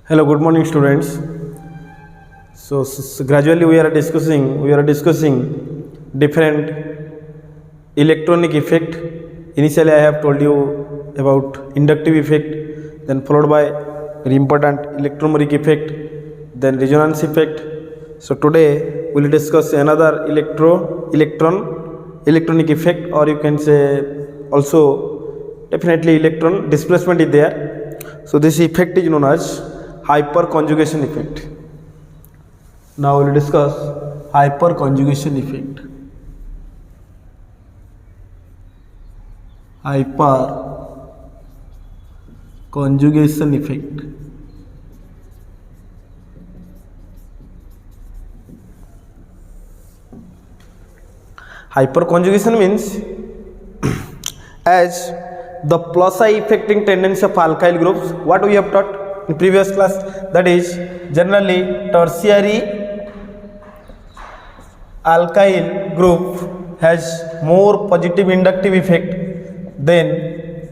Hello, good morning, students. Gradually we are discussing different electronic effect. Initially, I have told you about inductive effect, then followed by very important electromagnetic effect, then resonance effect. So today we will discuss another electronic effect, or you can say also definitely electron displacement is there. So this effect is known as hyperconjugation effect. Now we will discuss hyperconjugation effect. Hyperconjugation effect. Hyperconjugation means as the plus I affecting tendency of alkyl groups, what we have taught in previous class, that is generally tertiary alkyl group has more positive inductive effect than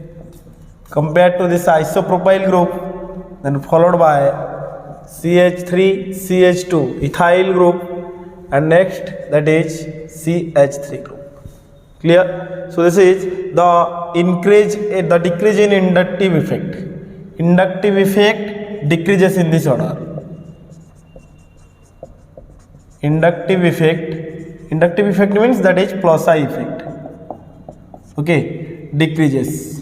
compared to this isopropyl group, then followed by CH3 CH2 ethyl group, and next that is CH3 group. Clear? So this is the decrease in inductive effect. Inductive effect decreases in this order. Inductive effect means that is plus I effect. Okay, decreases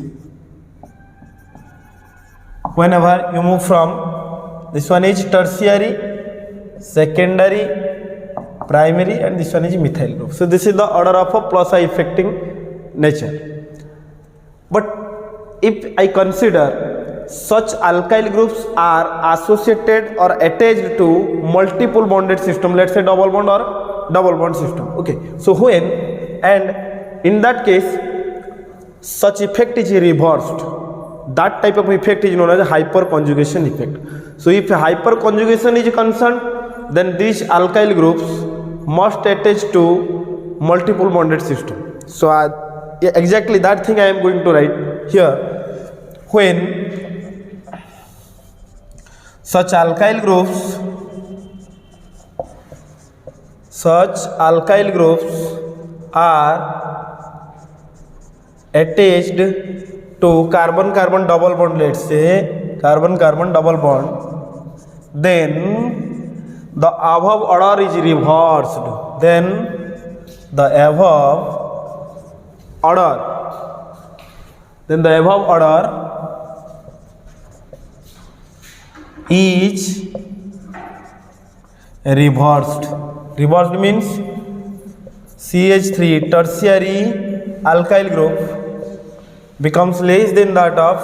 whenever you move from this one is tertiary, secondary, primary, and this one is methyl group. So this is the order of a plus I affecting nature. But if I consider such alkyl groups are associated or attached to multiple bonded system, let's say double bond or double bond system. Okay, so when and in that case such effect is reversed, that type of effect is known as hyperconjugation effect. So if hyperconjugation is concerned, then these alkyl groups must attach to multiple bonded system. So exactly that thing I am going to write here. When such alkyl groups are attached to carbon-carbon double bond, let's say carbon-carbon double bond, then the above order is reversed. Then the above order is reversed. Reversed means CH3 tertiary alkyl group becomes less than that of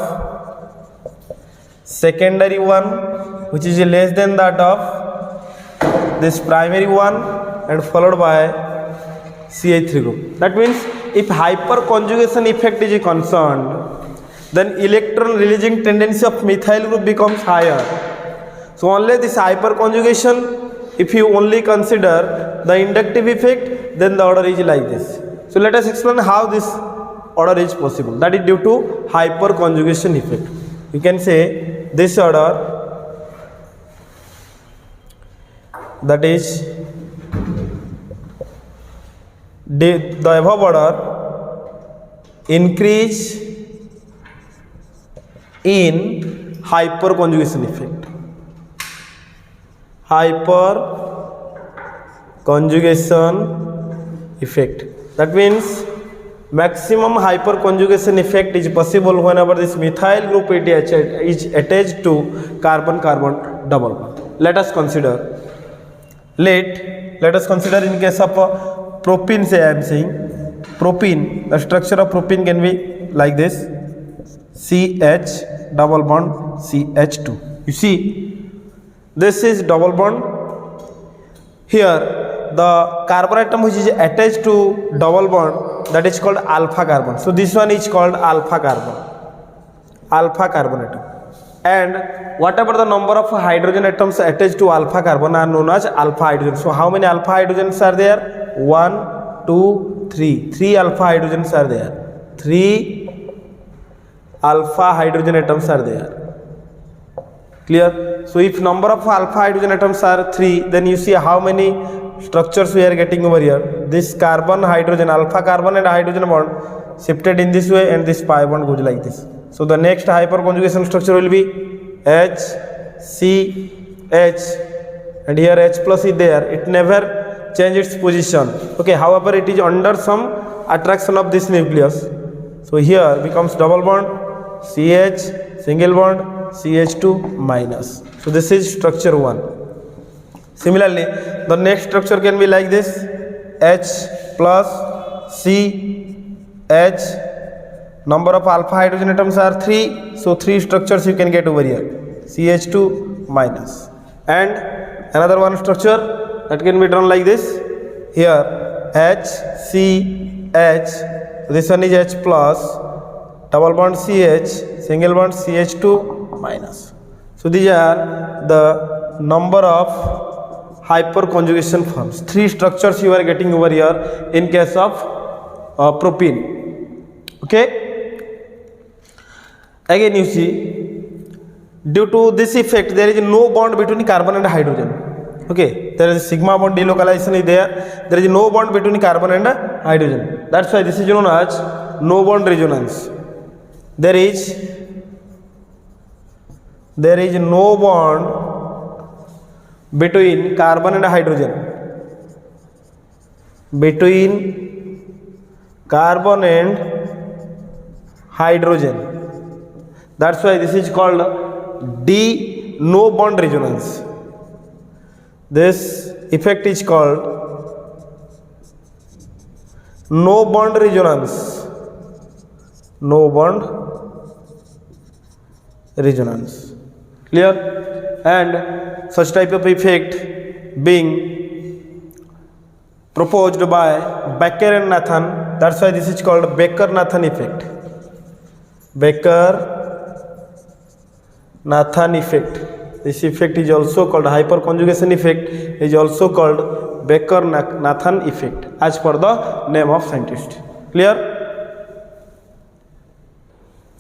secondary one, which is less than that of this primary one, and followed by CH3 group. That means if hyperconjugation effect is concerned, then electron releasing tendency of methyl group becomes higher. So only this hyperconjugation, if you only consider the inductive effect, then the order is like this. So let us explain how this order is possible. That is due to hyperconjugation effect. You can say this order, that is the above order increase in hyperconjugation effect. Hyperconjugation effect. That means maximum hyperconjugation effect is possible whenever this methyl group is attached to carbon-carbon double bond. Let us consider in case of propene, say I am saying propene, the structure of propene can be like this: CH double bond CH2. You see, this is double bond. Here the carbon atom which is attached to double bond, that is called alpha carbon. So this one is called alpha carbon atom. And whatever the number of hydrogen atoms attached to alpha carbon are known as alpha hydrogen. So how many alpha hydrogens are there? 1, 2, 3. 3 alpha hydrogens are there. 3 alpha hydrogen atoms are there. Clear? So if number of alpha hydrogen atoms are 3, then you see how many structures we are getting over here. This carbon hydrogen, alpha carbon and hydrogen bond shifted in this way, and this pi bond goes like this. So the next hyperconjugation structure will be H, C, H, and here H plus is there. It never change its position. Okay, however it is under some attraction of this nucleus. So here becomes double bond, CH, single bond, CH2 minus. So this is structure 1. Similarly, the next structure can be like this: H plus C, H. Number of alpha hydrogen atoms are 3, so 3 structures you can get over here: CH2 minus. And another one structure that can be drawn like this: here H, C, H. This one is H plus, double bond CH, single bond CH2 minus. So these are the number of hyperconjugation forms. 3 structures you are getting over here in case of propene. Okay. Again you see, due to this effect there is no bond between carbon and hydrogen. Okay, there is sigma bond delocalization is there. There is no bond between carbon and hydrogen. That's why this is known as no bond resonance. There is no bond between carbon and hydrogen. Between carbon and hydrogen. That's why this is called no bond resonance. This effect is called no bond resonance. No bond resonance. Clear? And such type of effect being proposed by Becker and Nathan. That's why this is called Becker-Nathan effect. Becker-Nathan effect. This effect is also called hyperconjugation effect, is also called Becker-Nathan effect as per the name of scientist. Clear?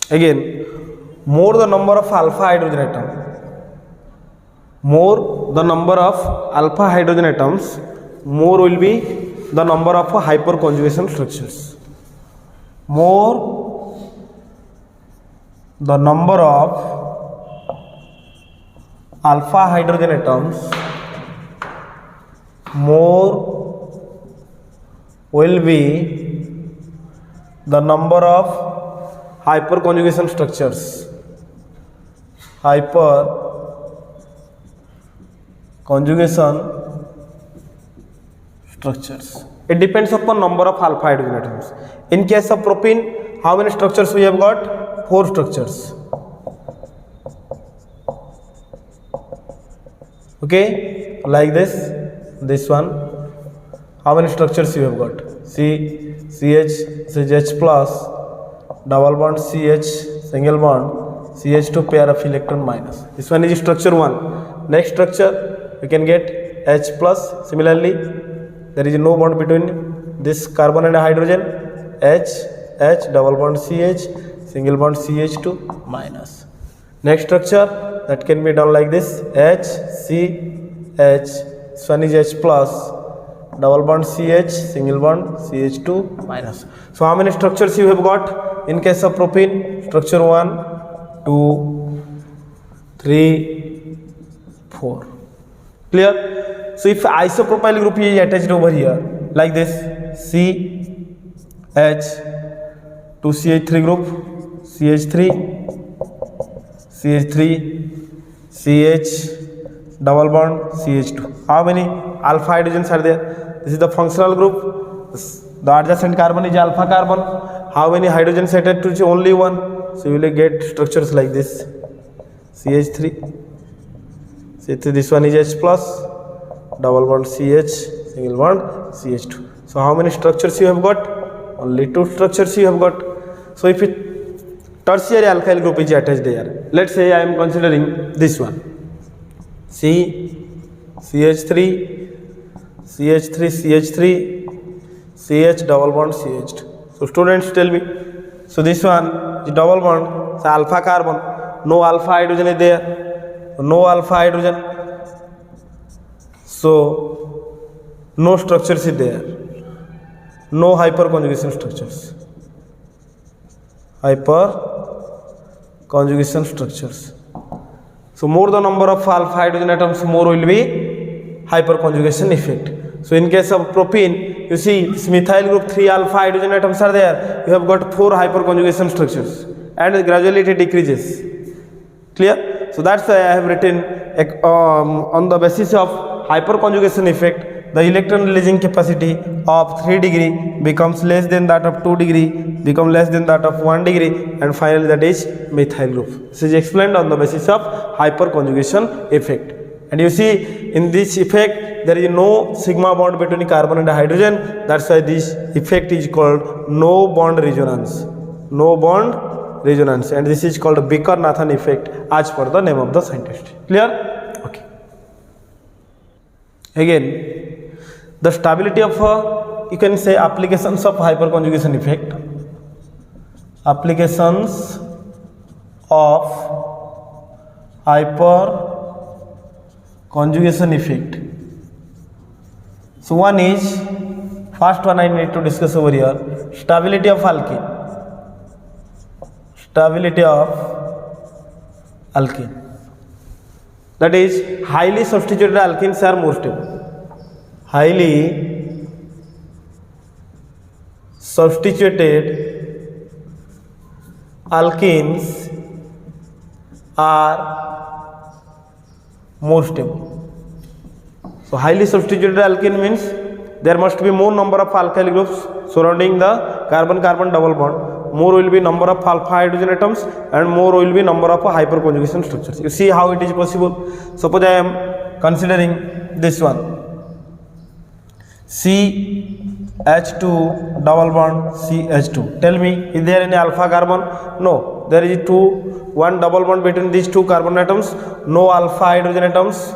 Again, more the number of alpha hydrogen atom, more the number of alpha hydrogen atoms, more will be the number of hyperconjugation structures. More the number of alpha hydrogen atoms, more will be the number of hyperconjugation structures. Hyperconjugation structures. It depends upon number of alpha hydrogen atoms. In case of propene, how many structures we have got? 4 structures. Okay, like this one. How many structures you have got? CH plus, double bond CH, single bond CH2 pair of electron minus. This one is structure 1. Next structure you can get H plus. Similarly, there is no bond between this carbon and hydrogen. H, double bond CH, single bond CH2 minus. Next structure that can be done like this: H, C, H. This one is H plus, double bond CH, single bond CH2 minus. So how many structures you have got in case of propene? Structure 1, 2, 3, 4. Clear? So if isopropyl group is attached over here like this: C, H, 2CH3 group, CH3, CH, double bond CH2. How many alpha hydrogens are there? This is the functional group. The adjacent carbon is alpha carbon. How many hydrogens attached to it? Only one. So you will get structures like this: CH3. This one is H plus, double bond CH, single bond CH2. So how many structures you have got? Only 2 structures you have got. So if it tertiary alkyl group is attached there, let's say I am considering this one: CH3, CH double bond CH2. So students tell me, so this one is double bond, so alpha carbon, no alpha hydrogen is there. no alpha hydrogen, so no structures is there, no hyperconjugation structures, hyperconjugation structures. So more the number of alpha hydrogen atoms, more will be hyperconjugation effect. So in case of propene, you see this methyl group 3 alpha hydrogen atoms are there, you have got 4 hyperconjugation structures and gradually it decreases. Clear? So that's why I have written on the basis of hyperconjugation effect, the electron releasing capacity of 3 degree becomes less than that of 2 degree, become less than that of 1 degree, and finally that is methyl group. This is explained on the basis of hyperconjugation effect. And you see in this effect there is no sigma bond between carbon and hydrogen, that's why this effect is called no bond resonance. No bond resonance, and this is called Baker-Nathan effect as per the name of the scientist. Clear? Okay. Again, the stability of you can say applications of hyperconjugation effect. Applications of hyperconjugation effect. So one is, first one I need to discuss over here, stability of alkene. Stability of alkene. That is, highly substituted alkenes are more stable. Highly substituted alkenes are more stable. So highly substituted alkene means there must be more number of alkyl groups surrounding the carbon-carbon double bond, more will be number of alpha hydrogen atoms, and more will be number of hyperconjugation structures. You see how it is possible. Suppose I am considering this one, CH2 double bond CH2. Tell me, is there any alpha carbon? No, there is one double bond between these two carbon atoms, no alpha hydrogen atoms,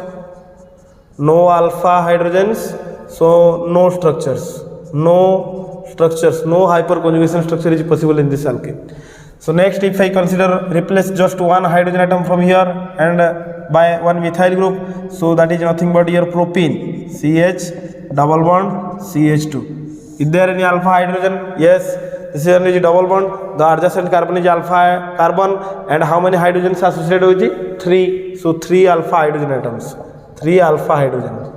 no alpha hydrogens, so no structures, no hyperconjugation structure is possible in this alkane. So next, if I consider replace just one hydrogen atom from here and by one methyl group, so that is nothing but your propene, CH double bond CH2. Is there any alpha hydrogen? Yes, this is a double bond, the adjacent carbon is alpha carbon, and how many hydrogens associated with it? 3. So 3 alpha hydrogen atoms, 3 alpha hydrogens.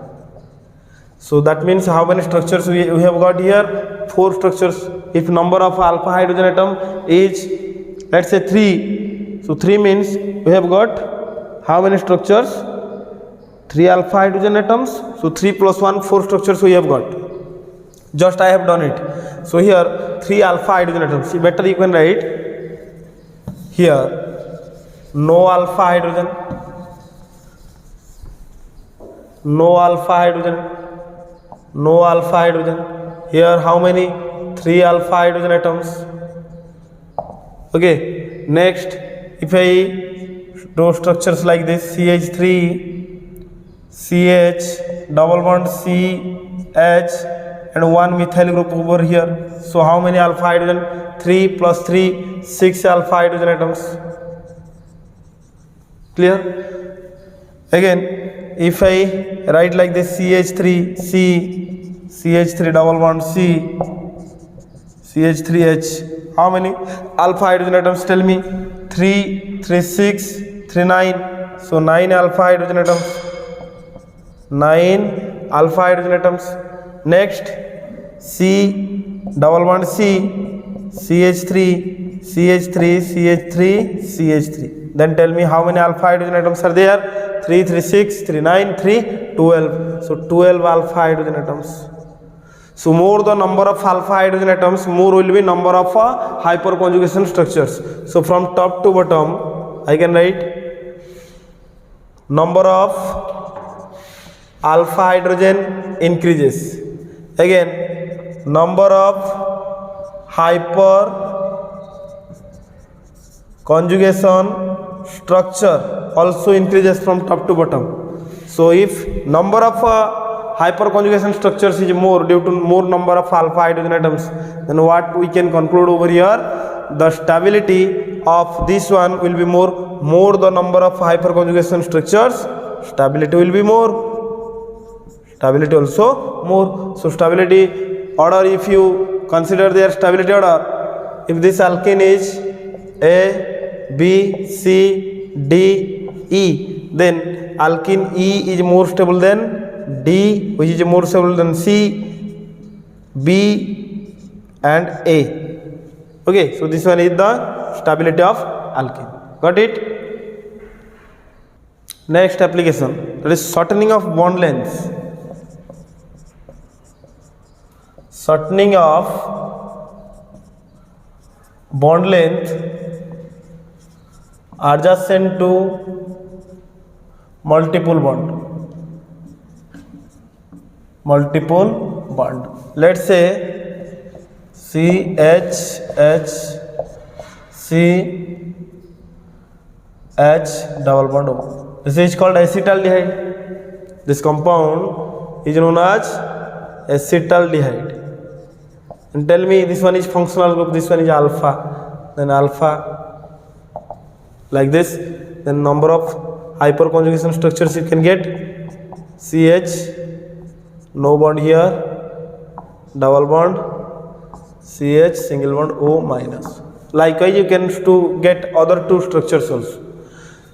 So that means how many structures we have got here? 4 structures. If number of alpha hydrogen atom is, let's say 3, so 3 means we have got how many structures? 3 alpha hydrogen atoms, so 3 plus 1, 4 structures we have got. Just I have done it. So here 3 alpha hydrogen atoms. See, better you can write here no alpha hydrogen, no alpha hydrogen, no alpha hydrogen. Here how many? 3 alpha hydrogen atoms. Okay, next if I do structures like this, CH3 CH double bond CH and one methyl group over here, so how many alpha hydrogen? 3 plus 3, 6 alpha hydrogen atoms. Clear? Again, if I write like this, CH3 C CH3 double bond C CH3H, how many alpha hydrogen atoms? Tell me. 3 3 6 3 9, so 9 alpha hydrogen atoms, 9 alpha hydrogen atoms. Next, C double bond C CH3 CH3 CH3 CH3. Then tell me how many alpha hydrogen atoms are there? 3 3 6 3 9 3 12, so 12 alpha hydrogen atoms. So more the number of alpha hydrogen atoms, more will be number of hyperconjugation structures. So from top to bottom I can write number of alpha hydrogen increases. Again, number of hyperconjugation structure also increases from top to bottom. So if number of hyperconjugation structures is more due to more number of alpha hydrogen atoms, then what we can conclude over here? The stability of this one will be more the number of hyperconjugation structures, stability will be more, stability also more. So stability order, if you consider their stability order, if this alkene is A, B, C, D, E, then alkene E is more stable than D, which is more stable than C, B and A. Okay, so this one is the stability of alkene. Got it? Next application, that is shortening of bond length. Shortening of bond length adjacent to multiple bond. Let's say CH double bond O. This is called acetaldehyde. This compound is known as acetaldehyde. And tell me, this one is functional group, this one is alpha, then alpha like this, then number of hyperconjugation structures you can get: CH, no bond here, double bond, CH, single bond, O minus. Likewise you can to get other two structures also.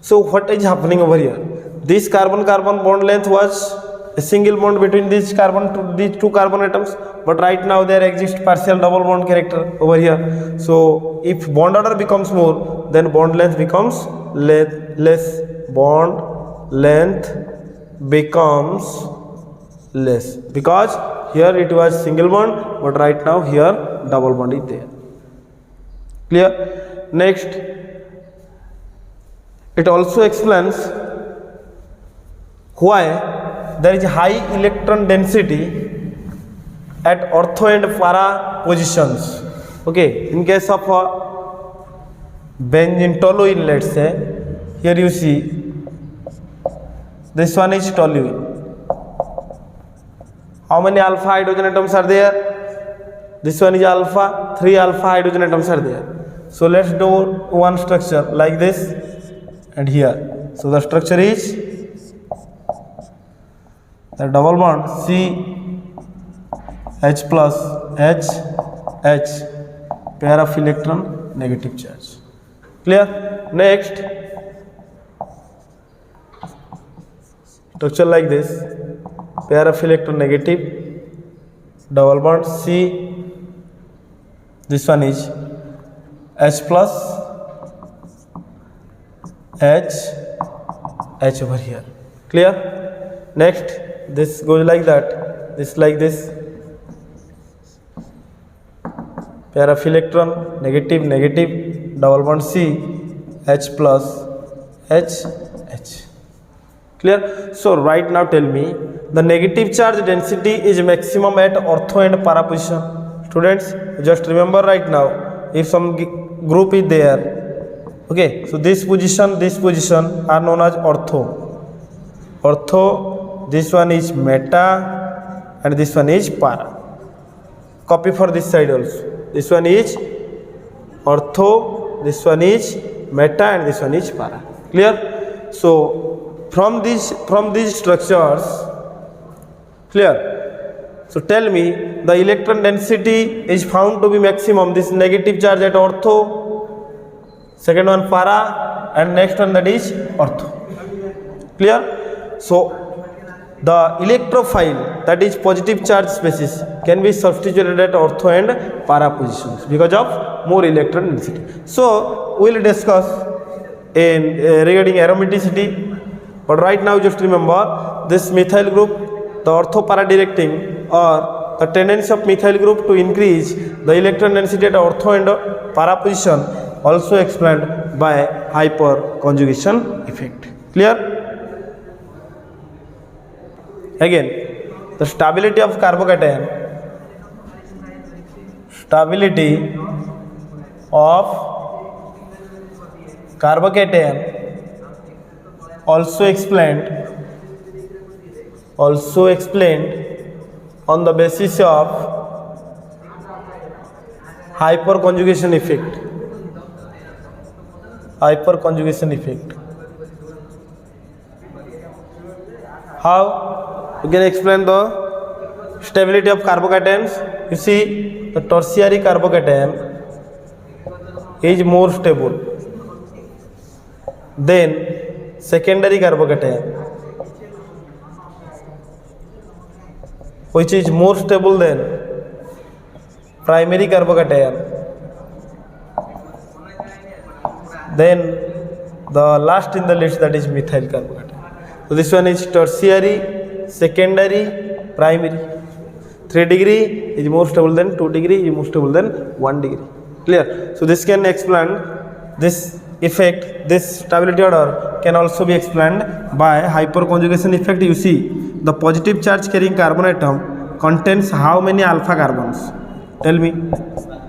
So what is happening over here? This carbon-carbon bond length was a single bond between these two carbon atoms, but right now there exists partial double bond character over here. So if bond order becomes more, then bond length becomes less. Bond length becomes less because here it was single bond, but right now here double bond is there. Clear? Next, it also explains why there is high electron density at ortho and para positions. Okay, in case of benzene toluene, let's say, here you see this one is toluene. How many alpha hydrogen atoms are there? This one is alpha, 3 alpha hydrogen atoms are there. So let's do one structure like this and here. So the structure is the double bond C H plus H H, pair of electron, negative charge. Clear? Next, structure like this, pair of electron, negative, double bond C, this one is H plus H H over here. Clear? Next, this goes like that, this like this, pair of electron, negative, negative, double bond C, H plus H H. Clear? So right now tell me, the negative charge density is maximum at ortho and para position. Students, just remember right now, if some group is there, okay, so this position are known as ortho. This one is meta and this one is para. Copy for this side also. This one is ortho, this one is meta and this one is para. Clear? So from these structures, clear? So tell me, the electron density is found to be maximum, this negative charge at ortho, second one para, and next one that is ortho. Clear? So the electrophile, that is positive charge species, can be substituted at ortho and para positions because of more electron density. So we will discuss regarding aromaticity, but right now just remember this methyl group, the ortho para directing or the tendency of methyl group to increase the electron density at ortho and para position, also explained by hyperconjugation effect. Clear? Again, the stability of carbocation, also explained on the basis of hyperconjugation effect. hyperconjugation effect. How you can explain the stability of carbocations? You see, the tertiary carbocation is more stable than secondary carbocation, which is more stable than primary carbocation. Then the last in the list, that is methyl carbocation. So this one is tertiary, secondary, primary. 3 degree is more stable than 2 degree is more stable than 1 degree. Clear? So this can explain this effect. This stability order can also be explained by hyperconjugation effect. You see, the positive charge carrying carbon atom contains how many alpha carbons? Tell me.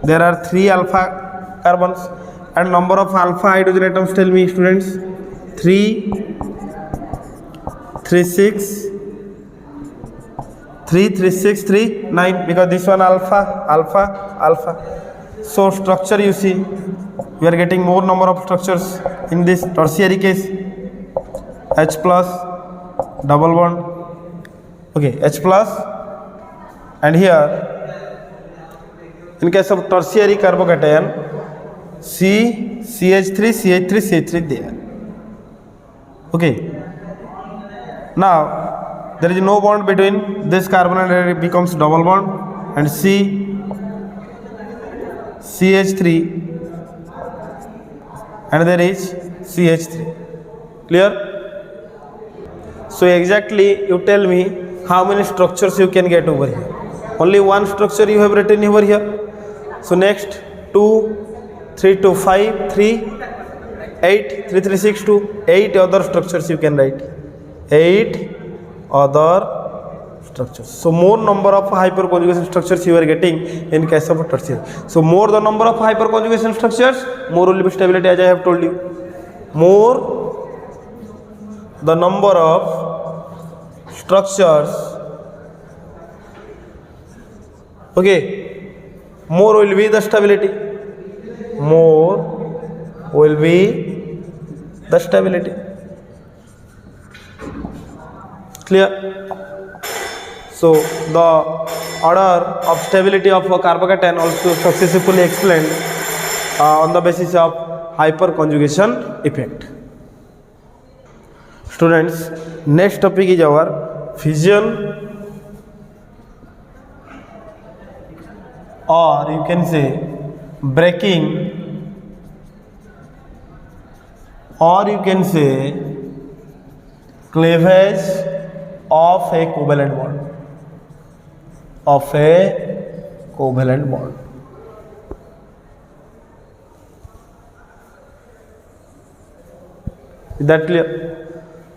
There are 3 alpha carbons. And number of alpha hydrogen atoms, tell me students. 3, 3, 6, 3, 3, 6, 3, 9, because this one alpha, alpha, alpha. So structure, you see, we are getting more number of structures in this tertiary case. H plus, double bond, okay, H plus, and here in case of tertiary carbocation, C, CH3, CH3, CH3 there. Okay. Now there is no bond between this carbon and it becomes double bond, and C, CH3, and there is CH3. Clear? So exactly you tell me how many structures you can get over here. Only one structure you have written over here. So next 2, 3 to 5, 3, 8, 3, 3, 6 to 8 other structures you can write. 8 other structures. So more number of hyperconjugation structures you are getting in case of tertiary. So more the number of hyperconjugation structures, more will be stability, as I have told you. More the number of structures, okay, more will be the stability. More will be the stability. Clear? So the order of stability of a carbocation also successfully explained on the basis of hyperconjugation effect. Students, next topic is our fission, or you can say breaking, or you can say cleavage of a covalent bond. Of a covalent bond. Is that clear?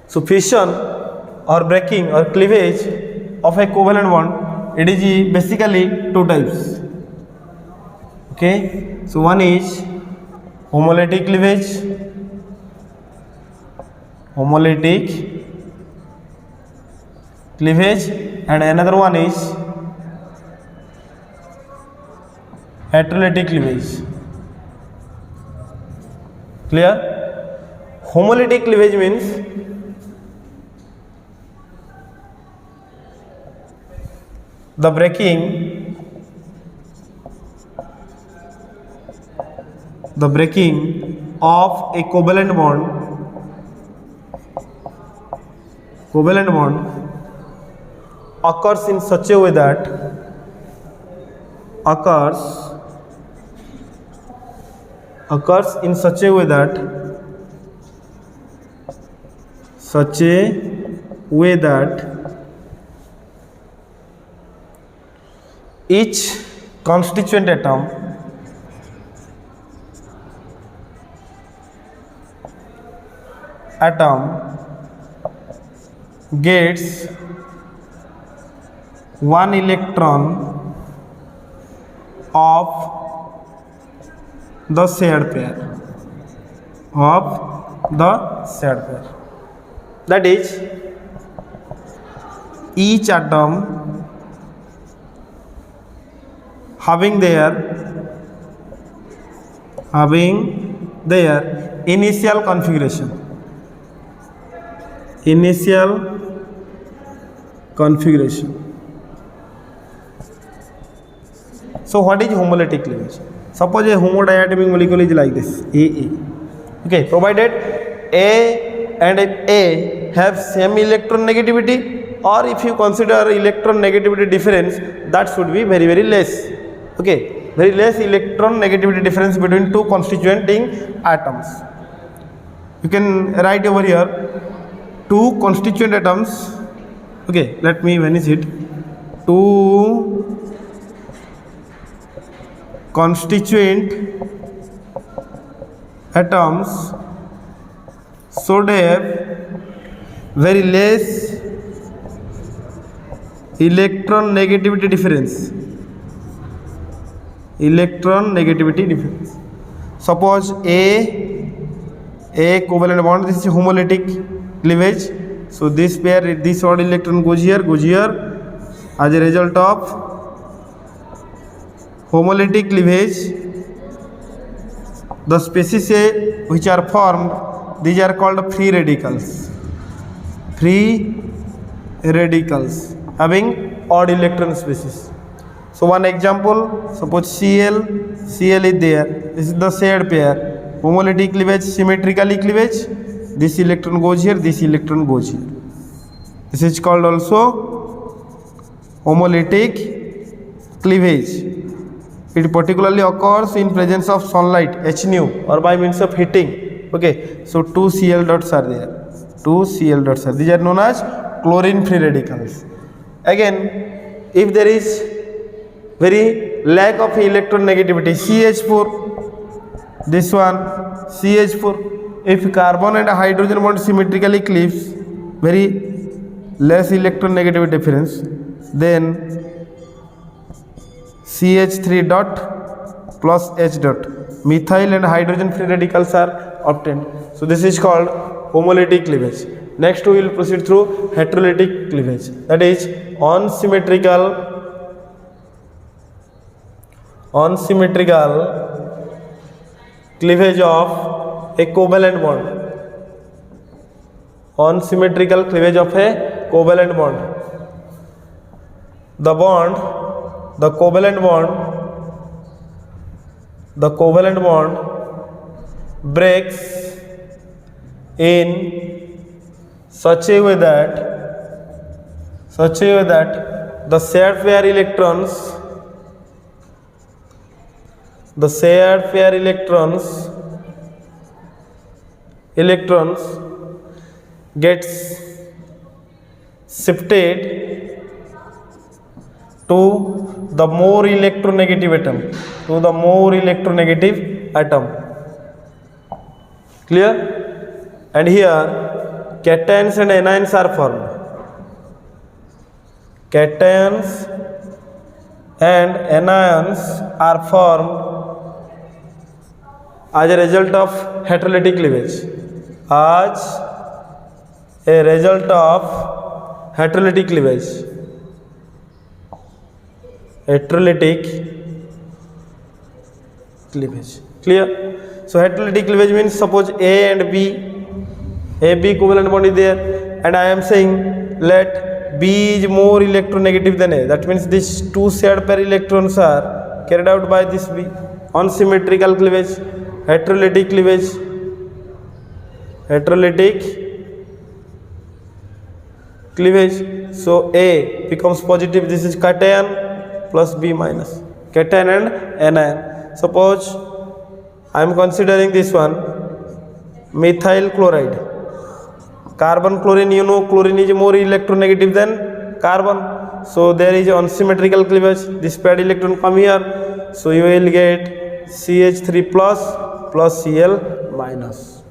So fission or breaking or cleavage of a covalent bond, it is basically 2 types. Okay, so one is homolytic cleavage, and another one is heterolytic cleavage. Clear? Homolytic cleavage means the breaking of a covalent bond occurs in such a way that each constituent atom gets 1 electron of the shared pair. That is, each atom having their initial configuration. Initial configuration. So what is homolytic cleavage? Suppose a homodiatomic molecule is like this, AA. Okay, provided A and A have same electron negativity, or if you consider electron negativity difference, that should be very, very less. Okay, very less electron negativity difference between two constituting atoms. You can write over here two constituent atoms. Okay, let me vanish it. Two constituent atoms should have very less electron negativity difference. Electron negativity difference. Suppose A covalent bond, this is homolytic cleavage. So this pair, this odd electron goes here. As a result of homolytic cleavage, the species which are formed, these are called free radicals. Free radicals having odd electron species. So one example, suppose Cl is there. This is the shared pair. Homolytic cleavage, symmetrically cleavage. This electron goes here, this electron goes here. This is called also homolytic cleavage. It particularly occurs in presence of sunlight, H nu, or by means of heating. Okay, so two Cl dots are there. Two Cl dots are. These are known as chlorine free radicals. Again, if there is very lack of electron negativity, CH4, this one CH4, if carbon and hydrogen bond symmetrically cleaves, very less electron negativity difference, then CH3 dot plus H dot, methyl and hydrogen free radicals are obtained. So this is called homolytic cleavage. Next we will proceed through heterolytic cleavage, that is unsymmetrical cleavage of a covalent bond. Unsymmetrical cleavage of a covalent bond. The covalent bond breaks in such a way that the shared pair electrons gets shifted to the more electronegative atom, Clear? And here cations and anions are formed. Cations and anions are formed as a result of heterolytic cleavage. As a result of heterolytic cleavage. Heterolytic cleavage. Clear? So heterolytic cleavage means suppose A and B, AB covalent bond is there, and I am saying let B is more electronegative than A. That means these two shared pair electrons are carried out by this B. Unsymmetrical cleavage, heterolytic cleavage, So A becomes positive. This is cation plus B minus. Cation and anion. Suppose I am considering this one, methyl chloride. Carbon chlorine, you know chlorine is more electronegative than carbon. So there is unsymmetrical cleavage. This paired electron come here. So you will get CH3 plus Cl minus.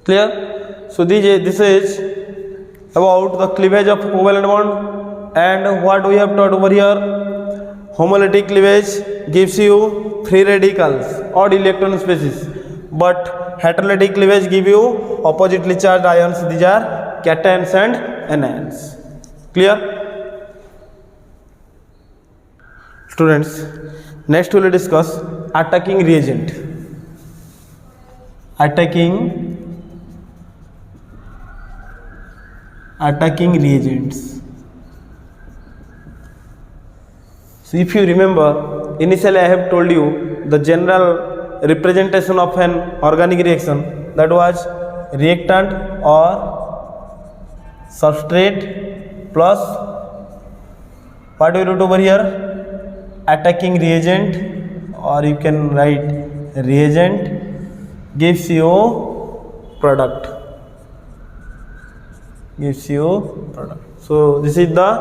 Clear? So this is about the cleavage of covalent bond. And what we have taught over here, homolytic cleavage gives you free radicals, odd electron species, but heterolytic cleavage give you oppositely charged ions. These are cations and anions. Clear? Students, next we will discuss attacking reagent. attacking reagents. So if you remember, initially I have told you the general representation of an organic reaction, that was reactant or substrate plus what do you wrote over here, attacking reagent, or you can write reagent gives you product. So this is the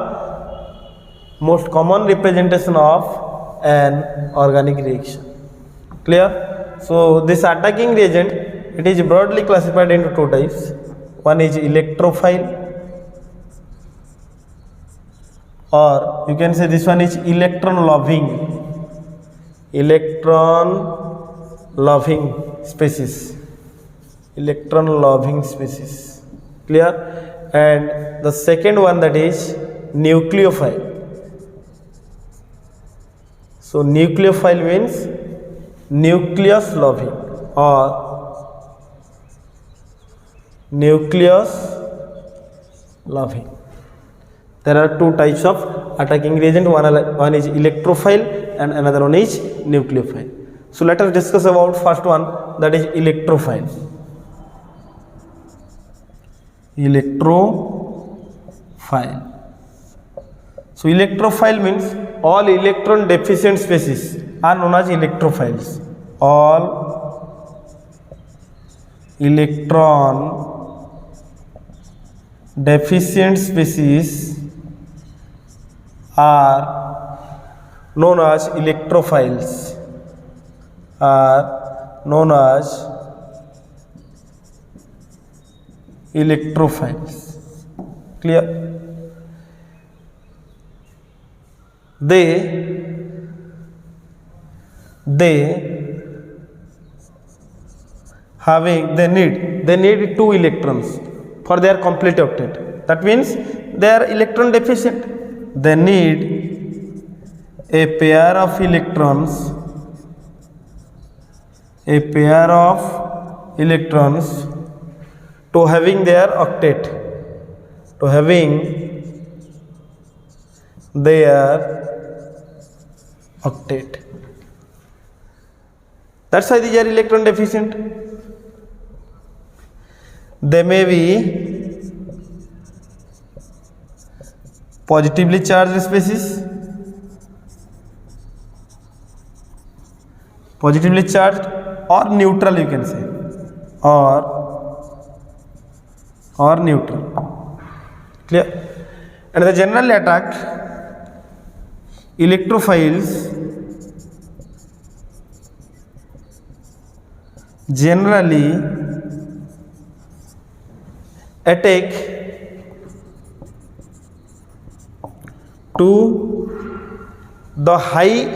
most common representation of an organic reaction. Clear? So this attacking reagent, it is broadly classified into two types. One is electrophile, or you can say this one is electron loving species. Clear? And the second one, that is nucleophile. So nucleophile means nucleus loving or nucleus loving. There are two types of attacking reagent. One is electrophile and another one is nucleophile. So let us discuss about first one, that is electrophile. So electrophile means all electron deficient species are known as electrophiles. All electron deficient species are known as electrophiles. Clear? They need two electrons for their complete octet. That means they are electron deficient. They need a pair of electrons to having their octet, That's why these are electron deficient. They may be positively charged species, or neutral, you can say, or neutral. Clear? And the generally attacked electrophiles generally attack to the high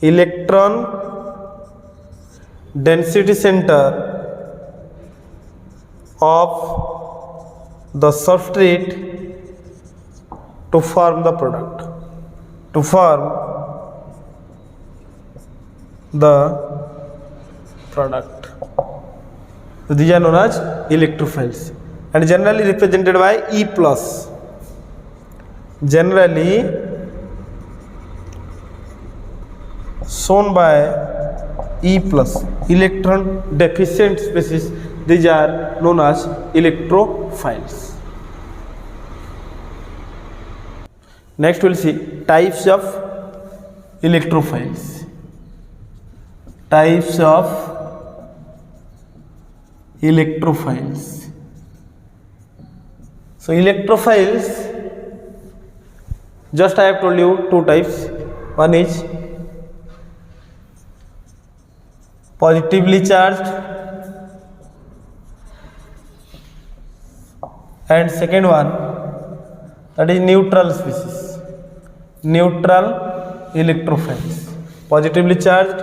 electron density center, of the substrate to form the product, So these are known as electrophiles and generally represented by E+. Generally shown by E+, electron deficient species. These are known as electrophiles. Next we'll see types of electrophiles. So electrophiles, just I have told you two types. One is positively charged and second one, that is neutral species, neutral electrophiles. Positively charged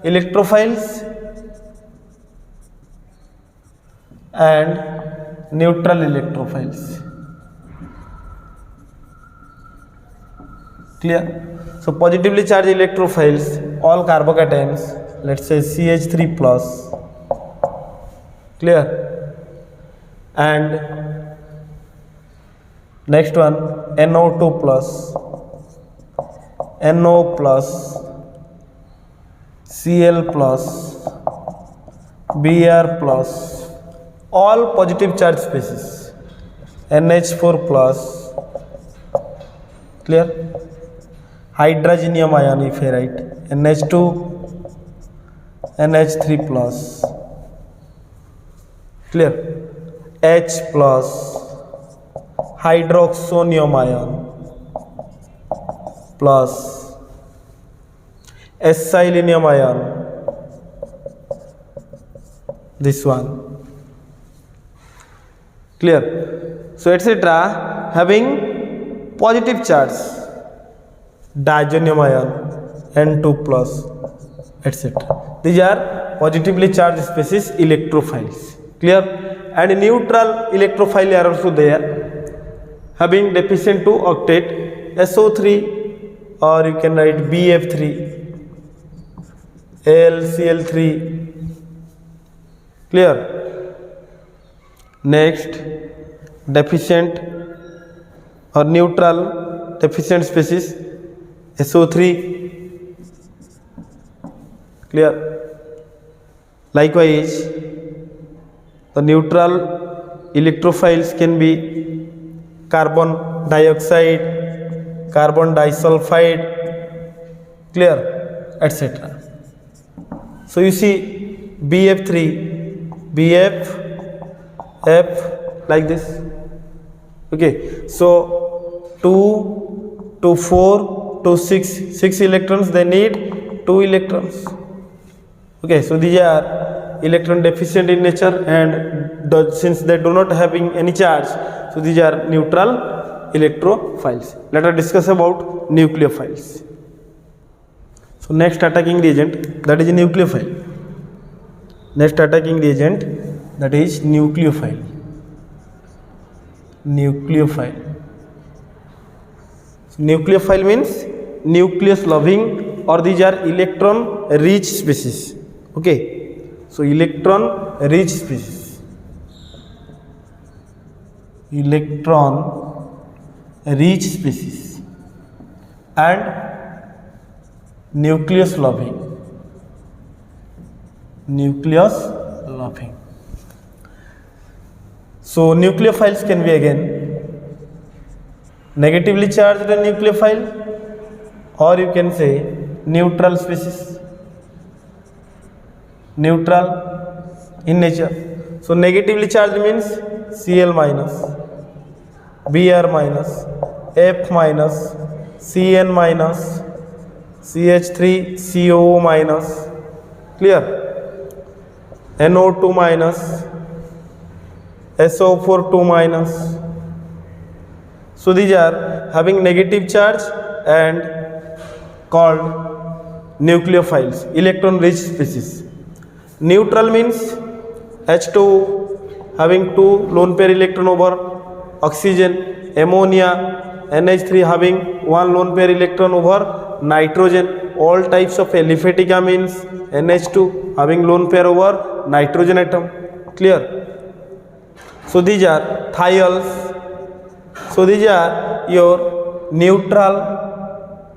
electrophiles and neutral electrophiles. Clear? So positively charged electrophiles, all carbocations, let's say CH3 plus, clear, and next one NO2 plus, NO plus, Cl plus, Br plus, all positive charge species, NH4 plus, clear, hydrogenium ion if I write NH2, NH3 plus, clear, H plus, hydroxonium ion plus, acylinium ion, this one, clear. So etc. having positive charge, diazonium ion, N2 plus, etc. These are positively charged species electrophiles, clear. And neutral electrophile are also there, having deficient to octet, SO3, or you can write BF3, AlCl3, clear. Next, deficient or neutral deficient species, SO3, clear. Likewise, the neutral electrophiles can be carbon dioxide, carbon disulfide, clear, etc. So you see BF3, BF, F, like this. Okay, so 2 to 4 to 6 electrons, they need 2 electrons. Okay, so these are electron deficient in nature, and since they do not having any charge, so these are neutral electrophiles. Let us discuss about nucleophiles. So next attacking reagent, that is nucleophile. Next attacking reagent, that is nucleophile. Nucleophile. So nucleophile means nucleus loving, or these are electron rich species. Okay, so electron rich species, electron rich species, and nucleus loving, nucleus loving. So nucleophiles can be again negatively charged nucleophile, or you can say neutral species, neutral in nature. So negatively charged means Cl minus, Br minus, F minus, Cn minus, CH3COO minus, clear, NO2 minus, SO4 2 minus. So these are having negative charge and called nucleophiles, electron rich species. Neutral means H2 having 2 lone pair electron over oxygen, ammonia, NH3 having 1 lone pair electron over nitrogen, all types of aliphatic amines, NH2 having lone pair over nitrogen atom, clear. So these are thiols. So these are your neutral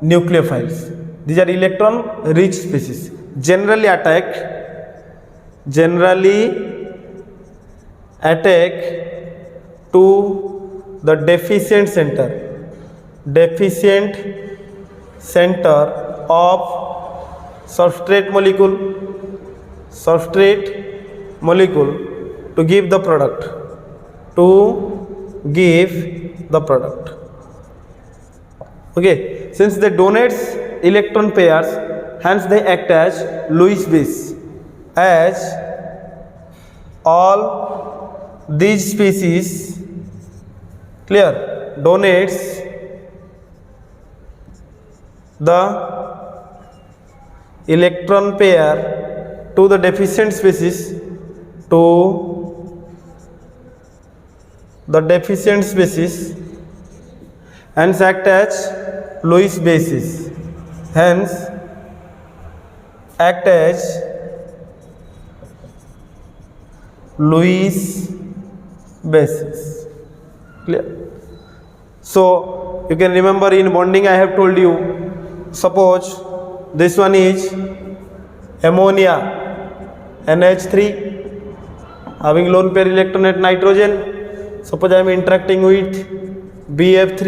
nucleophiles. These are electron rich species, generally attack to the deficient center of substrate molecule to give the product, okay. Since they donates electron pairs, hence they act as Lewis base, as all these species, clear, donates the electron pair to the deficient species, hence act as Lewis bases, hence act as Lewis bases. Clear? So you can remember in bonding I have told you, suppose this one is ammonia NH3 having lone pair electron at nitrogen. Suppose I am interacting with BF3,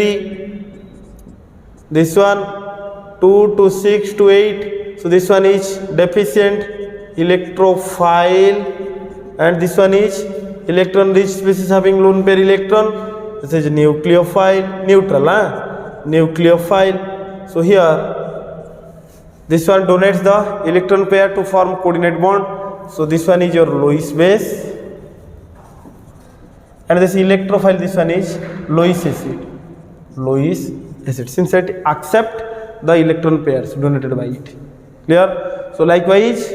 this one 2 to 6 to 8, so this one is deficient electrophile and this one is electron rich species having lone pair electron. This is nucleophile, neutral, nucleophile. So here this one donates the electron pair to form coordinate bond. So this one is your Lewis base, and this electrophile, this one is Lewis acid. Lewis acid, since it accept the electron pairs donated by it. Clear? So likewise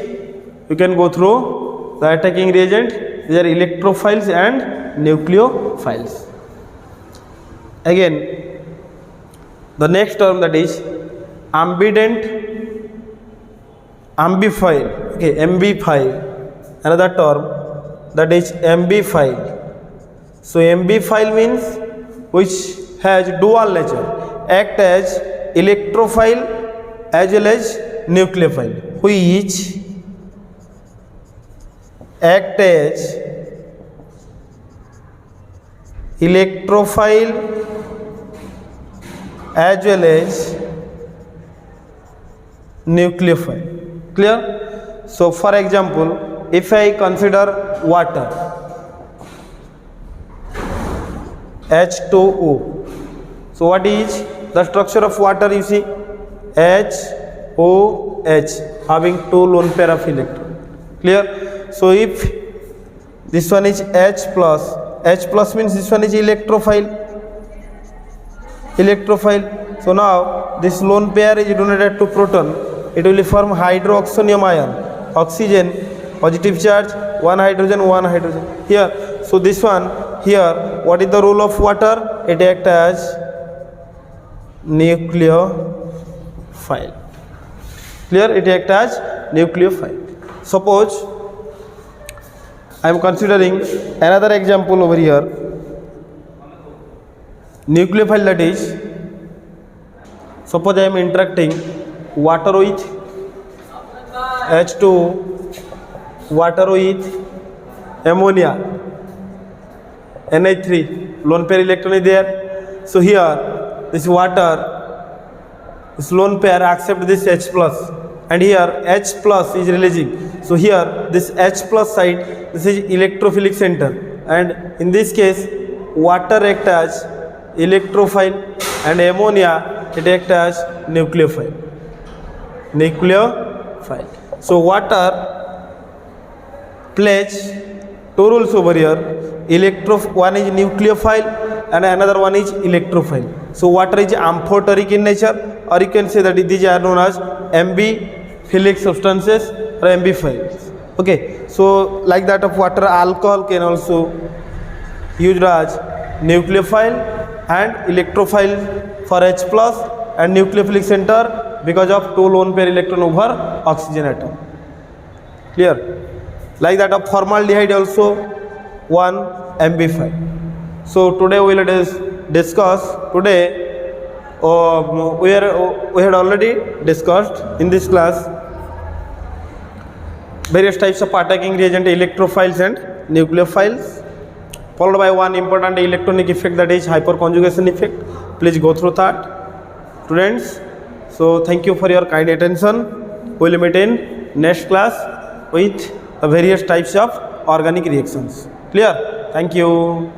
you can go through the attacking reagent. These are electrophiles and nucleophiles. Again, the next term, that is ambident amphiphile. Okay, amphiphile, another term, that is amphiphile. So amphiphile means which has dual nature, act as electrophile as well as nucleophile, which act as electrophile as well as nucleophile. Clear? So for example, if I consider water H2O, so what is the structure of water? You see HOH having two lone pair of electron. Clear? So if this one is H plus means this one is electrophile. So now this lone pair is donated to proton, it will form hydroxonium ion, oxygen positive charge, one hydrogen here. So this one here, what is the role of water? It acts as nucleophile. Clear? It acts as nucleophile. Suppose I am considering another example over here. Nucleophile, that is, suppose I am interacting water with H2, water with ammonia NH3, lone pair electron is there. So here this water, this lone pair accept this H plus, and here H plus is releasing. So here this H plus side, this is electrophilic center, and in this case water acts as electrophile and ammonia it acts as nucleophile. So water plays two roles over here. One is nucleophile and another one is electrophile. So water is amphoteric in nature, or you can say that these are known as amphiphilic substances or amphiphiles. Okay, so like that of water, alcohol can also used as nucleophile and electrophile for H plus and nucleophilic center because of two lone pair electron over oxygen atom. Clear? Like that of formaldehyde also one amphiphile. So today we will discuss we had already discussed in this class various types of attacking reagent, electrophiles and nucleophiles, followed by one important electronic effect, that is hyperconjugation effect. Please go through that, students. So thank you for your kind attention. We will meet in next class with various types of organic reactions. Clear? Thank you.